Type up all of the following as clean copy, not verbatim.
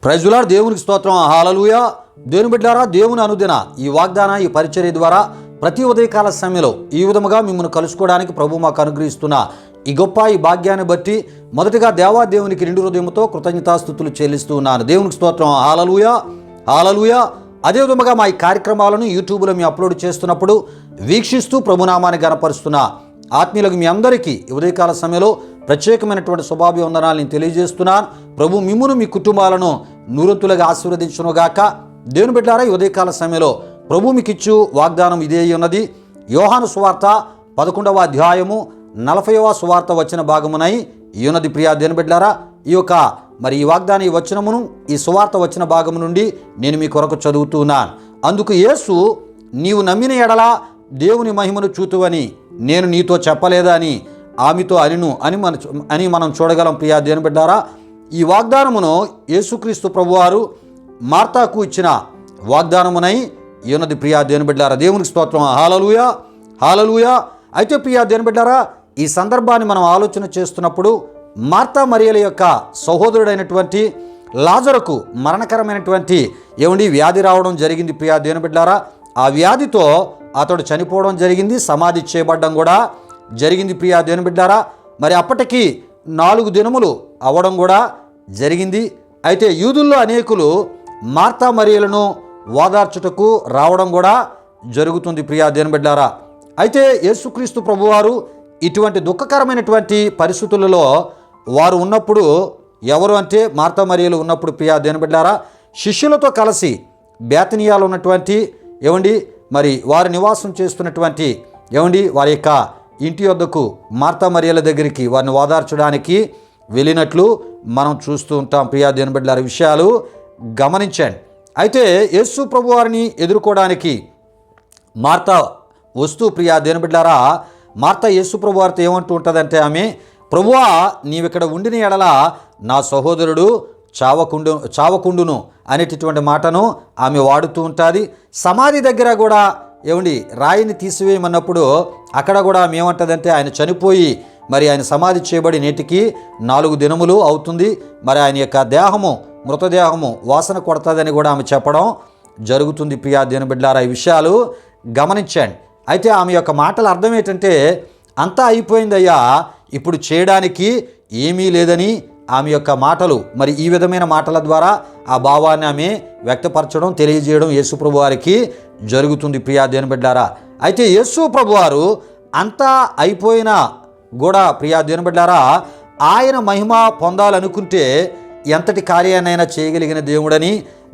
Praise the lord. దేవునికి స్తోత్రం. హల్లెలూయా. దేవుని బిడ్డలారా, దేవుని అనుదిన ఈ వాగ్దాన ఈ పరిచర్య ద్వారా ప్రతి ఉదయకాల సమయంలో ఈ విధముగా మిమ్మల్ని కలుసుకోవడానికి ప్రభు మాకు అనుగ్రహిస్తున్న ఈ గొప్ప ఈ భాగ్యాన్ని బట్టి మొదటిగా దేవాదేవునికి నిండు హృదయంతో కృతజ్ఞతాస్తుతులు చెల్లిస్తూ ఉన్నాను. దేవునికి స్తోత్రం. హల్లెలూయా, హల్లెలూయా. అదే విధముగా మా ఈ కార్యక్రమాలను యూట్యూబ్లో మేము అప్లోడ్ చేస్తున్నప్పుడు వీక్షిస్తూ ప్రభునామాన్ని గణపరుస్తున్న ఆత్మీయులకు మీ అందరికీ ఉదయకాల సమయంలో ప్రత్యేకమైనటువంటి శుభాభివందనాలు నేను తెలియజేస్తున్నాను. ప్రభు మిమ్మును మీ కుటుంబాలను నూరంతులుగా ఆశీర్వదించునుగాక. దేవుని బిడ్డలారా, ఈ ఉదయకాల సమయంలో ప్రభు మీకు ఇచ్చు వాగ్దానం ఇదే ఉన్నది. యోహాను సువార్త 11వ అధ్యాయము 40వ సువార్త వచ్చిన భాగమునై ఉన్నది. ప్రియా దేవుని బిడ్డలారా, ఈ వాగ్దాన ఈ వచనమును ఈ సువార్త వచ్చిన భాగము నుండి నేను మీ కొరకు చదువుతున్నాను. అందుకు యేసు, నీవు నమ్మిన ఎడల దేవుని మహిమను చూతువని నేను నీతో చెప్పలేదా అని ఆమెతో అని మనం చూడగలం. ప్రియా దేవుని బిడ్డలారా, ఈ వాగ్దానమును యేసుక్రీస్తు ప్రభువారు మార్తాకు ఇచ్చిన వాగ్దానమునై ఉన్నది. ప్రియా దేవుని బిడ్డలారా, దేవునికి స్తోత్రం. హల్లెలూయా, హల్లెలూయా. అయితే ప్రియా దేవుని బిడ్డలారా, ఈ సందర్భాన్ని మనం ఆలోచన చేస్తున్నప్పుడు మార్తా మరియల యొక్క సహోదరుడైనటువంటి లాజరుకు మరణకరమైనటువంటి వ్యాధి రావడం జరిగింది. ప్రియా దేవుని బిడ్డలారా, ఆ వ్యాధితో అతడు చనిపోవడం జరిగింది, సమాధి చేయబడడం కూడా జరిగింది. ప్రియా దేవుని బిడ్డలారా, మరి అప్పటికి 4 దినములు అవ్వడం కూడా జరిగింది. అయితే యూదుల్లో అనేకులు మార్తా మరియలను ఓదార్చుటకు రావడం కూడా జరుగుతుంది. ప్రియా దేవుని బిడ్డలారా, అయితే యేసుక్రీస్తు ప్రభువారు ఇటువంటి దుఃఖకరమైనటువంటి పరిస్థితులలో వారు ఉన్నప్పుడు, ఎవరు అంటే మార్తా మరియలు ఉన్నప్పుడు, ప్రియా దేవుని బిడ్డలారా, శిష్యులతో కలిసి బేతనియాలో ఉన్నటువంటి మరి వారు నివాసం చేస్తున్నటువంటి వారి యొక్క ఇంటి వద్దకు మార్తా మరియల దగ్గరికి వారిని ఓదార్చడానికి వెళ్ళినట్లు మనం చూస్తూ ఉంటాం. ప్రియా దేవుని బిడ్డలారా, విషయాలు గమనించండి. అయితే యేసు ప్రభు వారిని ఎదుర్కోవడానికి మార్తా వస్తూ, ప్రియా దేవుని బిడ్డలారా, మార్తా యేసు ప్రభు వారితో ఏమంటూ ఉంటుందంటే, ఆమె, ప్రభువా, నీవిక్కడ ఉండిన ఎడల నా సహోదరుడు చావకుండును అనేటటువంటి మాటను ఆమె వాడుతూ ఉంటుంది. సమాధి దగ్గర కూడా రాయిని తీసివేయమన్నప్పుడు అక్కడ కూడా ఆమె ఏమంటుందంటే, ఆయన చనిపోయి మరి ఆయన సమాధి చేయబడి నేటికి 4 దినములు అవుతుంది, మరి ఆయన యొక్క మృతదేహము వాసన కొడతాదని కూడా ఆమె చెప్పడం జరుగుతుంది. ప్రియా దేవుని బిడ్డలారా, ఈ విషయాలు గమనించండి. అయితే ఆమె యొక్క మాటల అర్థం ఏంటంటే, అంతా అయిపోయిందయ్యా, ఇప్పుడు చేయడానికి ఏమీ లేదని ఆమె యొక్క మాటలు, మరి ఈ విధమైన మాటల ద్వారా ఆ భావాన్ని ఆమె వ్యక్తపరచడం, తెలియజేయడం యేసు ప్రభు వారికి జరుగుతుంది. ప్రియా దేవుని బిడ్డలారా, అయితే యేసు ప్రభు వారు అంతా అయిపోయినా కూడా, ప్రియా దేవుని బిడ్డలారా, ఆయన మహిమ పొందాలనుకుంటే ఎంతటి కార్యాన్నైనా చేయగలిగిన దేవుడని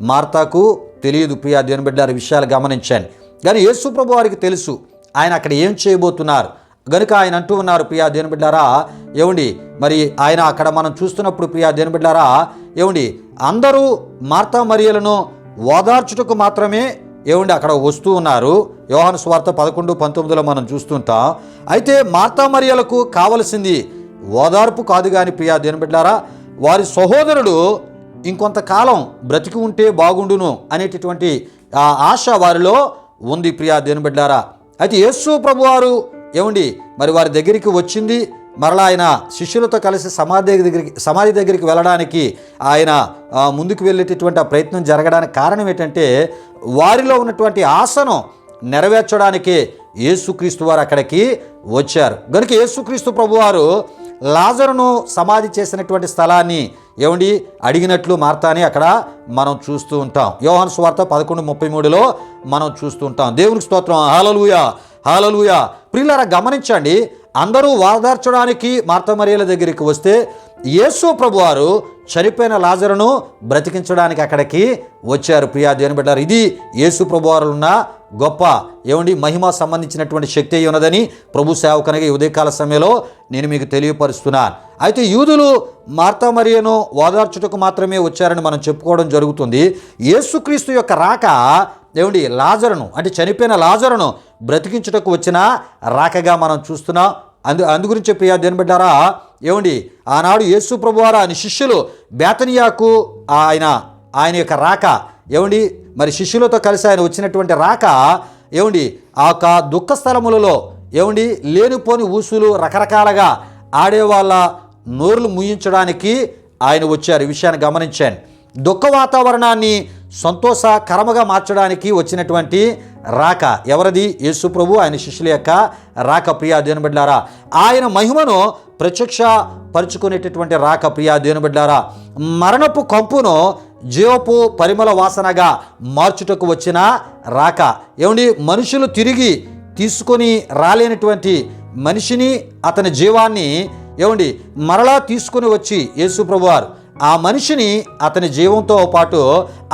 మార్తాకు తెలియదు. ప్రియా దేవుని బిడ్డలారా, విషయాలు గమనించండి. కానీ యేసు ప్రభు వారికి తెలుసు ఆయన అక్కడ ఏం చేయబోతున్నారు గనుక ఆయన అంటూ ఉన్నారు. ప్రియా దేవుని బిడ్డలారా, మరి ఆయన అక్కడ మనం చూస్తున్నప్పుడు, ప్రియా దేవుని బిడ్డలారా, అందరూ మార్తా మరియలను ఓదార్చుటకు మాత్రమే అక్కడ వస్తూ ఉన్నారు. యోహాను సువార్త 11:19 మనం చూస్తుంటాం. అయితే మార్తా మరియలకు కావలసింది ఓదార్పు కాదు కానీ, ప్రియా దేవుని బిడ్డలారా, వారి సహోదరుడు ఇంకొంతకాలం బ్రతికి ఉంటే బాగుండును అనేటటువంటి ఆ ఆశ వారిలో ఉంది. ప్రియా దేవుని బిడ్డలారా, అయితే యేసు ప్రభువారు మరి వారి దగ్గరికి వచ్చింది. మరలా ఆయన శిష్యులతో కలిసి సమాధి దగ్గరికి వెళ్ళడానికి ఆయన ముందుకు వెళ్ళేటటువంటి ఆ ప్రయత్నం జరగడానికి కారణం ఏంటంటే, వారిలో ఉన్నటువంటి ఆశను నెరవేర్చడానికే యేసుక్రీస్తు వారు అక్కడికి వచ్చారు. కనుక యేసుక్రీస్తు ప్రభువారు లాజరును సమాధి చేసినటువంటి స్థలాన్ని అడిగినట్లు మార్తాని అక్కడ మనం చూస్తూ ఉంటాం. యోహాను సువార్త 11:33లో మనం చూస్తూ ఉంటాం. దేవునికి స్తోత్రం. హల్లెలూయా, హల్లెలూయా. ప్రియులారా, గమనించండి, అందరూ ఓదార్చడానికి మార్తా మరియల దగ్గరికి వస్తే యేసు ప్రభువారు చనిపోయిన లాజరును బ్రతికించడానికి అక్కడికి వచ్చారు. ప్రియా దేవుని బిడ్డలారా, ఇది యేసు ప్రభువారు ఉన్న గొప్ప మహిమ సంబంధించినటువంటి శక్తి ఉన్నదని ప్రభు సేవకునిగా ఉదయకాల సమయంలో నేను మీకు తెలియపరుస్తున్నాను. అయితే యూదులు మార్తా మరియను ఓదార్చుటకు మాత్రమే వచ్చారని మనం చెప్పుకోవడం జరుగుతుంది. యేసుక్రీస్తు యొక్క రాక లాజరును, అంటే చనిపోయిన లాజరును బ్రతికించుటకు వచ్చిన రాకగా మనం చూస్తున్నాం. అందుగురించి ప్రియా దేవుని బిడ్డలారా, ఆనాడు యేసు ప్రభువారు ఆయన శిష్యులు బేతనియాకు ఆయన యొక్క రాక మరి శిష్యులతో కలిసి ఆయన వచ్చినటువంటి రాక ఆ యొక్క దుఃఖ స్థలములలో లేనిపోని ఊసులు రకరకాలుగా ఆడేవాళ్ళ నోర్లు ముయించడానికి ఆయన వచ్చారు. ఈ విషయాన్ని గమనించండి. దుఃఖ వాతావరణాన్ని సంతోషకరముగా మార్చడానికి వచ్చినటువంటి రాక. ఎవరిది? యేసు ప్రభు, ఆయన శిష్యుల యొక్క రాక. ప్రియా దేవుని బిడ్డలారా, ఆయన మహిమను ప్రత్యక్ష పరుచుకునేటటువంటి రాక. ప్రియా దేవుని బిడ్డలారా, మరణపు కంపును జీవపు పరిమళ వాసనగా మార్చుటకు వచ్చిన రాక. ఏమండి, మనుషులు తిరిగి తీసుకొని రాలేనటువంటి మనిషిని, అతని జీవాన్ని ఏమండి మరలా తీసుకొని వచ్చి యేసు ప్రభువారు ఆ మనిషిని అతని జీవంతో పాటు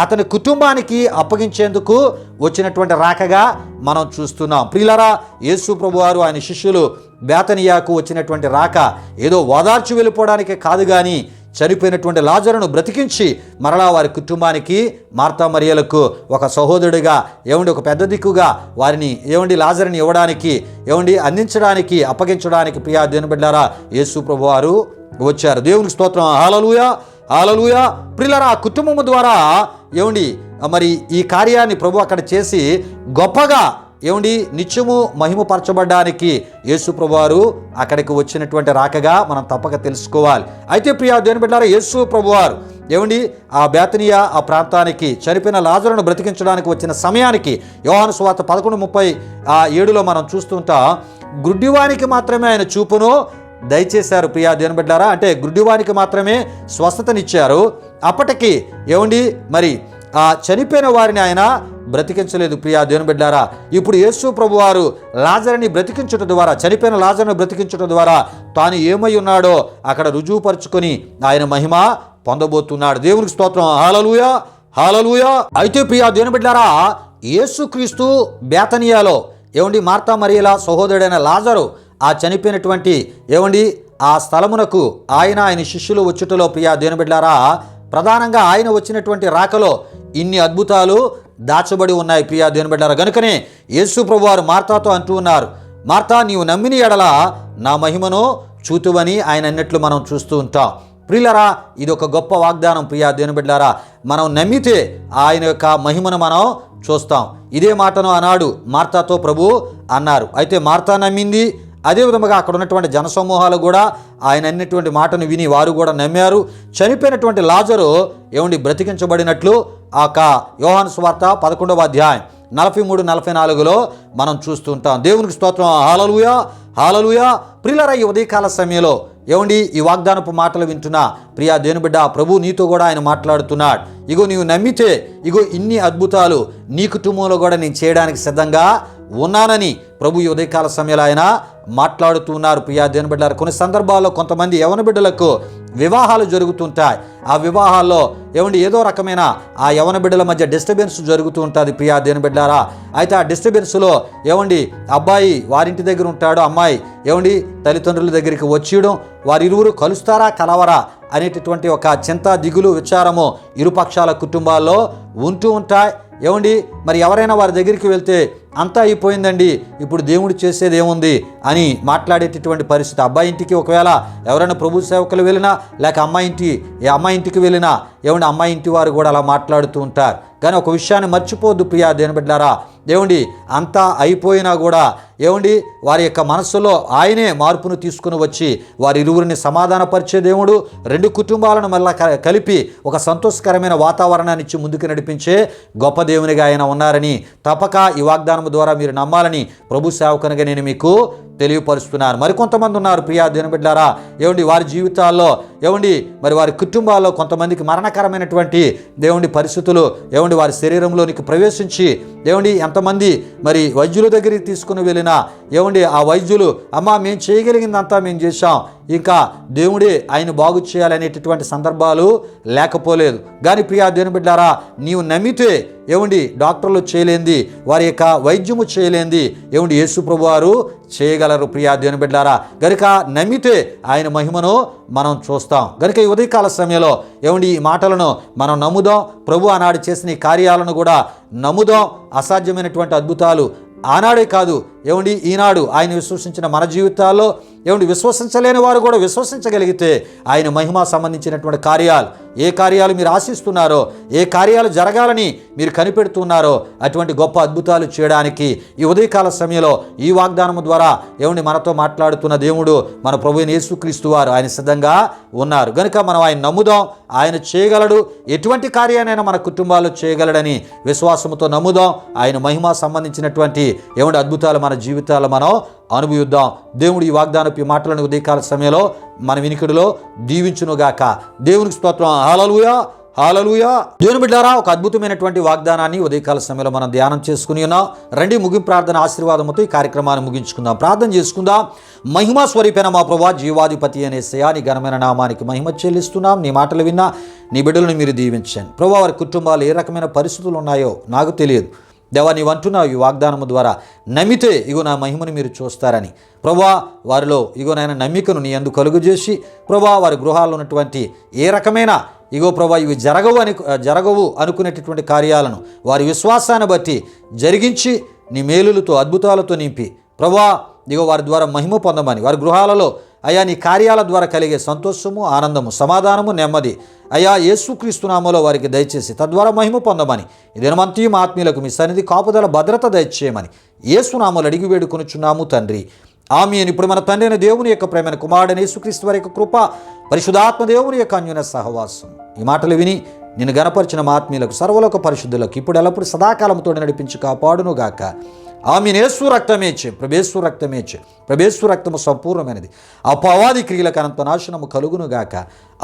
అతని కుటుంబానికి అప్పగించేందుకు వచ్చినటువంటి రాకగా మనం చూస్తున్నాం. ప్రియులారా, యేసు ప్రభువారు ఆయన శిష్యులు బేతనియాకు వచ్చినటువంటి రాక ఏదో ఓదార్చి వెళ్ళిపోవడానికి కాదు, కానీ చనిపోయినటువంటి లాజరును బ్రతికించి మరలా వారి కుటుంబానికి, మార్తా మరియలకు ఒక సహోదరుడిగా, ఏమండి ఒక పెద్ద దిక్కుగా వారిని ఏమండి లాజరుని ఇవ్వడానికి, ఏమండి అందించడానికి, అప్పగించడానికి ప్రియా దేవుని బిడ్డలారా యేసు ప్రభువారు వచ్చారు. దేవునికి స్తోత్రం. హల్లెలూయా, హల్లెలూయా. ప్రియులారా, ఆ కుటుంబం ద్వారా ఏమండి మరి ఈ కార్యాన్ని ప్రభు అక్కడ చేసి గొప్పగా ఏమండి నిత్యము మహిమపరచబడ్డానికి యేసు ప్రభువారు అక్కడికి వచ్చినటువంటి రాకగా మనం తప్పక తెలుసుకోవాలి. అయితే ప్రియా దేవుని బిడ్డలారా, యేసు ప్రభువారు ఏమండి ఆ బేతనియా ఆ ప్రాంతానికి చనిపోయిన లాజరును బ్రతికించడానికి వచ్చిన సమయానికి యోహాను సువార్త 11:37లో మనం చూస్తుంటాం, గుడ్డివానికి మాత్రమే ఆయన చూపును దయచేశారు. ప్రియా దేవుని బిడ్డలారా, అంటే గుడ్డివానికి మాత్రమే స్వస్థతనిచ్చారు. అప్పటికి ఏమండి మరి ఆ చనిపోయిన వారిని ఆయన బ్రతికించలేదు. ప్రియా దేవుని బిడ్డలారా, ఇప్పుడు యేసు ప్రభువారు లాజరుని బ్రతికించుట ద్వారా, చనిపోయిన లాజరును బ్రతికించుట ద్వారా తాను ఏమై ఉన్నాడో అక్కడ రుజువుపరుచుకొని ఆయన మహిమ పొందబోతున్నాడు. దేవునికి స్తోత్రం. హల్లెలూయా, హల్లెలూయా. అయితే ప్రియా దేవుని బిడ్డలారా, యేసుక్రీస్తు బేతనియాలో ఏమండి మార్తా మరియల సహోదరుడైన లాజరు ఆ చనిపోయినటువంటి ఏమండి ఆ స్థలమునకు ఆయన శిష్యులు వచ్చుటలో ప్రియా దేవుని బిడ్డలారా, ప్రధానంగా ఆయన వచ్చినటువంటి రాకలో ఇన్ని అద్భుతాలు దాచబడి ఉన్నాయి. ప్రియా దేవుని బిడ్డలారా, గనుకనే యేసు ప్రభువారు మార్తాతో అంటూ ఉన్నారు, మార్తా నీవు నమ్మిన ఎడల నా మహిమను చూతువని ఆయన అన్నట్లు మనం చూస్తూ ఉంటాం. ప్రియులారా, ఇది ఒక గొప్ప వాగ్దానం. ప్రియా దేవుని బిడ్డలారా, మనం నమ్మితే ఆయన యొక్క మహిమను మనం చూస్తాం. ఇదే మాటను ఆనాడు మార్తాతో ప్రభు అన్నారు. అయితే మార్తా నమ్మింది, అదేవిధంగా అక్కడ ఉన్నటువంటి జనసమూహాలు కూడా ఆయన అన్నటువంటి మాటను విని వారు కూడా నమ్మారు. చనిపోయినటువంటి లాజరు ఏమండి బ్రతికించబడినట్లు ఆ యోహాను సువార్త 11:43-44లో మనం చూస్తుంటాం. దేవునికి స్తోత్రం. హల్లెలూయా, హల్లెలూయా. ప్రియులారా, ఈ ఉదయకాల సమయంలో ఏమండి ఈ వాగ్దానపు మాటలు వింటున్నా ప్రియా దేవుని బిడ్డ, ప్రభు నీతో కూడా ఆయన మాట్లాడుతున్నాడు. ఇగో నీవు నమ్మితే ఇగో ఇన్ని అద్భుతాలు నీ కుటుంబంలో కూడా నేను చేయడానికి సిద్ధంగా ఉన్నానని ప్రభు ఈ ఉదయకాల సమయంలో ఆయన మాట్లాడుతున్నారు. ప్రియా దేవుని బిడ్డలారా, కొన్ని సందర్భాల్లో కొంతమంది యవన బిడ్డలకు వివాహాలు జరుగుతుంటాయి. ఆ వివాహాల్లో ఏమండి ఏదో రకమైన ఆ యవన బిడ్డల మధ్య డిస్టర్బెన్స్ జరుగుతూ ఉంటుంది. ప్రియా దేవుని బిడ్డలారా, అయితే ఆ డిస్టర్బెన్స్లో ఏమండి అబ్బాయి వారింటి దగ్గర ఉంటాడు, అమ్మాయి ఏమండి తల్లిదండ్రుల దగ్గరికి వచ్చేయడం, వారిరువురు కలుస్తారా కలవరా అనేటటువంటి ఒక చింత, దిగులు, విచారము ఇరుపక్షాల కుటుంబాల్లో ఉంటూ ఉంటాయి. ఏమండి మరి ఎవరైనా వారి దగ్గరికి వెళ్తే అంతా అయిపోయిందండి, ఇప్పుడు దేవుడు చేసేది ఏముంది అని మాట్లాడేటటువంటి పరిస్థితి. అబ్బాయి ఇంటికి ఒకవేళ ఎవరైనా ప్రభు సేవకులు వెళ్ళినా, లేక అమ్మాయి ఇంటికి వెళ్ళినా ఏమండి అమ్మాయి ఇంటి వారు కూడా అలా మాట్లాడుతూ ఉంటారు. కానీ ఒక విషయాన్ని మర్చిపోద్దు ప్రియా దేవుని బిడ్డలారా, ఏమండి అంతా అయిపోయినా కూడా ఏమండి వారి యొక్క మనస్సులో ఆయనే మార్పును తీసుకుని వచ్చి వారి ఇరువురిని సమాధానపరిచే దేవుడు, రెండు కుటుంబాలను మళ్ళా కలిపి ఒక సంతోషకరమైన వాతావరణాన్ని ఇచ్చి ముందుకు నడిపించే గొప్ప దేవునిగా ఆయన ఉన్నారని తప్పక ఈ వాగ్దానం ద్వారా మీరు నమ్మాలని ప్రభు సేవకునిగా నేను మీకు తెలియపరుస్తున్నాను. మరికొంతమంది ఉన్నారు ప్రియా దేవుని బిడ్డలారా, ఏమండి వారి జీవితాల్లో ఏమండి మరి వారి కుటుంబాల్లో కొంతమందికి మరణకరమైనటువంటి దేవుని పరిస్థితులు ఏమండి వారి శరీరంలోనికి ప్రవేశించి ఏమండి ఎంతమంది మరి వైద్యుల దగ్గరికి తీసుకుని వెళ్ళినా ఏమండి ఆ వైద్యులు అమ్మా మేము చేయగలిగిందంతా మేము చేశాం, ఇంకా దేవుడే ఆయన బాగు చేయాలనేటటువంటి సందర్భాలు లేకపోలేదు. కానీ ప్రియా దేవుని బిడ్డలారా, నీవు నమ్మితే ఏమండి డాక్టర్లు చేయలేంది, వారి యొక్క వైద్యము చేయలేంది ఏమండి యేసు ప్రభువారు చేయగలరు. ప్రియా దేవుని బిడ్డలారా, గనుక నమ్మితే ఆయన మహిమను మనం చూస్తాం. గనుక ఈ ఉదయకాల సమయంలో ఏమండి ఈ మాటలను మనం నమ్ముదాం. ప్రభు ఆనాడు చేసిన ఈ కార్యాలను కూడా నమ్ముదాం. అసాధ్యమైనటువంటి అద్భుతాలు ఆనాడే కాదు ఏమండి ఈనాడు ఆయన విశ్వసించిన మన జీవితాల్లో ఏమండి విశ్వసించలేని వారు కూడా విశ్వసించగలిగితే ఆయన మహిమ సంబంధించినటువంటి కార్యాలు, ఏ కార్యాలు మీరు ఆశిస్తున్నారో, ఏ కార్యాలు జరగాలని మీరు కనిపెడుతున్నారో అటువంటి గొప్ప అద్భుతాలు చేయడానికి ఈ ఉదయకాల సమయంలో ఈ వాగ్దానము ద్వారా ఏమండి మనతో మాట్లాడుతున్న దేవుడు మన ప్రభువైన యేసుక్రీస్తు వారు ఆయన సిద్ధంగా ఉన్నారు కనుక మనం ఆయన నమ్ముదాం. ఆయన చేయగలడు, ఎటువంటి కార్యాన్నైనా మన కుటుంబాల్లో చేయగలడని విశ్వాసంతో నమ్ముదాం. ఆయన మహిమ సంబంధించినటువంటి ఏమంటే అద్భుతాలు మన జీవితాల్లో మనం అనుభవిద్దాం. దేవుడు ఈ వాగ్దానపు మాటలను ఉదయకాల సమయంలో మన వినికిడిలో దీవించునుగాక. దేవునికి స్తోత్రం. హల్లెలూయా, హల్లెలూయా. దేవుని బిడ్డారా, ఒక అద్భుతమైనటువంటి వాగ్దానాన్ని ఉదయకాల సమయంలో మనం ధ్యానం చేసుకుని ఉన్నాం. రండి ముగింపు ప్రార్థన ఆశీర్వాదంతో ఈ కార్యక్రమాన్ని ముగించుకుందాం. ప్రార్థన చేసుకుందాం. మహిమా స్వరూపైన మా ప్రభువా, జీవాధిపతి అనే నీ ఘనమైన నామానికి మహిమ చెల్లిస్తున్నాం. నీ మాటలు విన్నా నీ బిడ్డలను మీరు దీవించండి ప్రభువా. వారి కుటుంబాలు ఏ రకమైన పరిస్థితులు ఉన్నాయో నాకు తెలియదు దేవా, నీవు అంటున్నావు ఈ వాగ్దానము ద్వారా నమ్మితే ఇగో నా మహిమను మీరు చూస్తారని. ప్రభువా, వారిలో ఇగో నాయన నమ్మికను నీ యందు కలుగజేసి ప్రభువా, వారి గృహాల్లో ఉన్నటువంటి ఏ రకమైన ఇగో ప్రభువా ఇవి జరగవు అనుకునేటటువంటి కార్యాలను వారి విశ్వాసాన్ని బట్టి జరిగించి నీ మేలులతో అద్భుతాలతో నింపి ప్రభువా ఇగో వారి ద్వారా మహిమ పొందమని, వారి గృహాలలో అయా నీ కార్యాల ద్వారా కలిగే సంతోషము, ఆనందము, సమాధానము, నెమ్మది అయా యేసుక్రీస్తు నామములో వారికి దయచేసి తద్వారా మహిమ పొందమని, ఈ దినమంతయు ఆత్మీయులకు మీ సన్నిధి కాపుదల భద్రత దయచేయమని యేసు నామములో అడిగి వేడుకొనుచున్నాము తండ్రి. ఆమేన్. ఇప్పుడు మన తండ్రి అయిన దేవుని యొక్క ప్రేమైన కుమారుడైన యేసుక్రీస్తు వారి యొక్క కృప, పరిశుద్ధాత్మ దేవుని యొక్క అన్యోన్య సహవాసం, ఈ మాటలు విని నిన్ను గణపరిచిన మా ఆత్మీయులకు సర్వలోక పరిశుద్ధులకు ఇప్పుడు ఎల్లప్పుడు సదాకాలంతో నడిపించి కాపాడును గాక. ఆమేన్. యేసు రక్తమేచే, ప్రభేశ్వర రక్తమేచే, ప్రభేశ్వర రక్తము సంపూర్ణమైనది, అపవాది క్రియలకు అనంత నాశనము కలుగును గాక.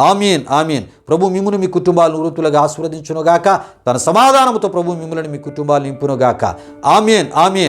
ఆమేన్, ఆమేన్. ప్రభు మిమ్మును మీ కుటుంబాలను వృత్తులుగా ఆశీర్వదించును గాక. తన సమాధానముతో ప్రభు మిమ్ములను మీ కుటుంబాలు నింపును గాక. ఆమేన్, ఆమేన్.